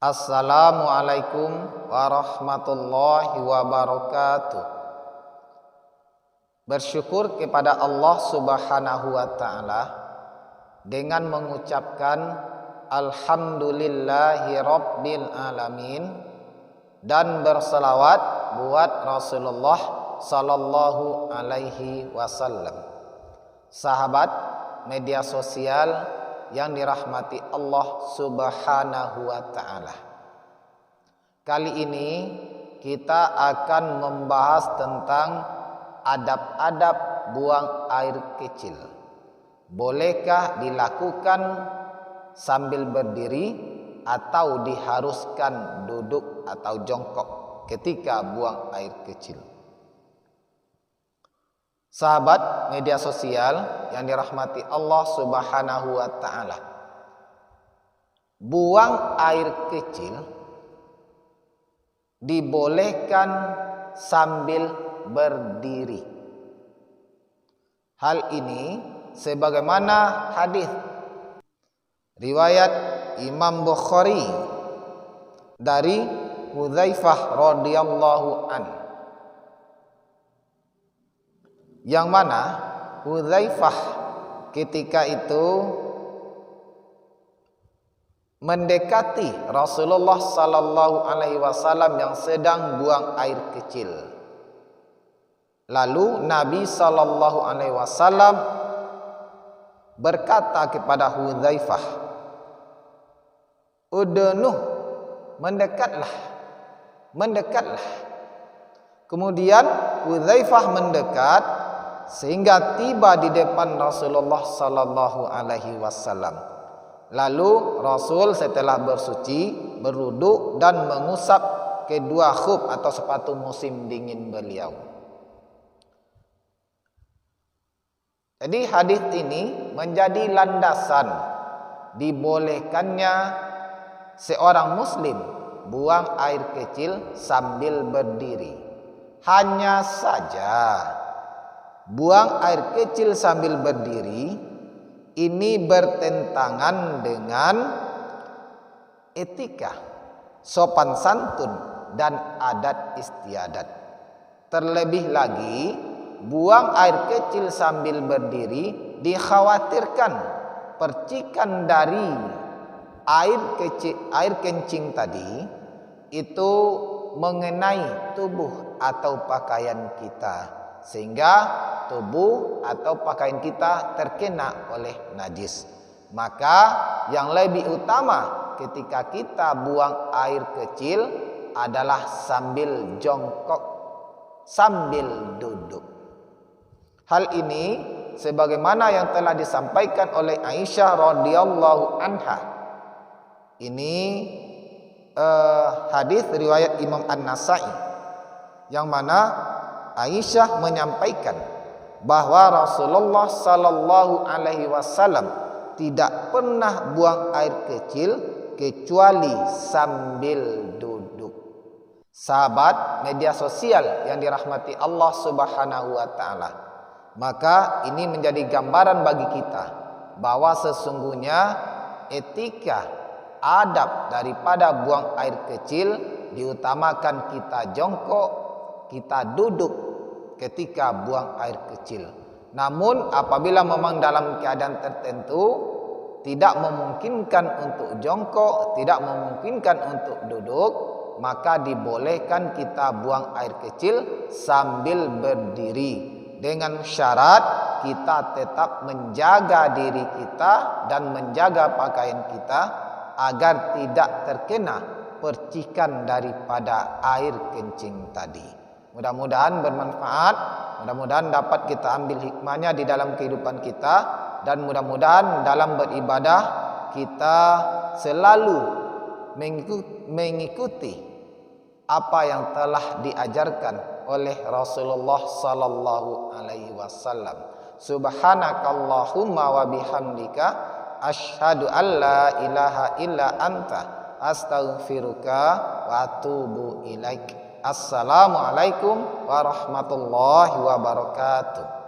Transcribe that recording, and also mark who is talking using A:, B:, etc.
A: Assalamualaikum warahmatullahi wabarakatuh. Bersyukur kepada Allah Subhanahu wa ta'ala dengan mengucapkan Alhamdulillahi Rabbil Alamin dan berselawat buat Rasulullah Sallallahu Alaihi Wasallam. Sahabat media sosial yang dirahmati Allah Subhanahu wa ta'ala, kali ini kita akan membahas tentang adab-adab buang air kecil. Bolehkah dilakukan sambil berdiri atau diharuskan duduk atau jongkok ketika buang air kecil? Sahabat media sosial yang dirahmati Allah Subhanahu wa ta'ala, buang air kecil dibolehkan sambil berdiri. Hal ini sebagaimana hadis riwayat Imam Bukhari dari Hudzaifah radhiyallahu anhu, yang mana Hudzaifah ketika itu mendekati Rasulullah sallallahu alaihi wasallam yang sedang buang air kecil. Lalu Nabi sallallahu alaihi wasallam berkata kepada Hudzaifah, "Udnuh, mendekatlah. Kemudian Hudzaifah mendekat sehingga tiba di depan Rasulullah sallallahu alaihi wasallam. Lalu Rasul setelah bersuci, berwudu dan mengusap kedua khuf atau sepatu musim dingin beliau. Jadi hadis ini menjadi landasan dibolehkannya seorang muslim buang air kecil sambil berdiri. Hanya saja buang air kecil sambil berdiri ini bertentangan dengan etika, sopan santun dan adat istiadat. Terlebih lagi, buang air kecil sambil berdiri dikhawatirkan percikan dari air kencing tadi itu mengenai tubuh atau pakaian kita, sehingga tubuh atau pakaian kita terkena oleh najis. Maka yang lebih utama ketika kita buang air kecil adalah sambil jongkok, sambil duduk. Hal ini sebagaimana yang telah disampaikan oleh Aisyah radhiyallahu anha. Ini hadis riwayat Imam An-Nasa'i, yang mana Aisyah menyampaikan bahwa Rasulullah sallallahu alaihi wasallam tidak pernah buang air kecil kecuali sambil duduk. Sahabat media sosial yang dirahmati Allah Subhanahu wa ta'ala, maka ini menjadi gambaran bagi kita bahwa sesungguhnya etika adab daripada buang air kecil diutamakan kita jongkok, kita duduk ketika buang air kecil. Namun apabila memang dalam keadaan tertentu tidak memungkinkan untuk jongkok, tidak memungkinkan untuk duduk, maka dibolehkan kita buang air kecil sambil berdiri, dengan syarat kita tetap menjaga diri kita dan menjaga pakaian kita agar tidak terkena percikan daripada air kencing tadi. Mudah-mudahan bermanfaat, mudah-mudahan dapat kita ambil hikmahnya di dalam kehidupan kita, dan mudah-mudahan dalam beribadah kita selalu mengikuti apa yang telah diajarkan oleh Rasulullah sallallahu alaihi wasallam. Subhanakallahumma wa bihamdika asyhadu an la ilaha illa anta astaghfiruka wa atubu ilaik. Assalamualaikum warahmatullahi wabarakatuh.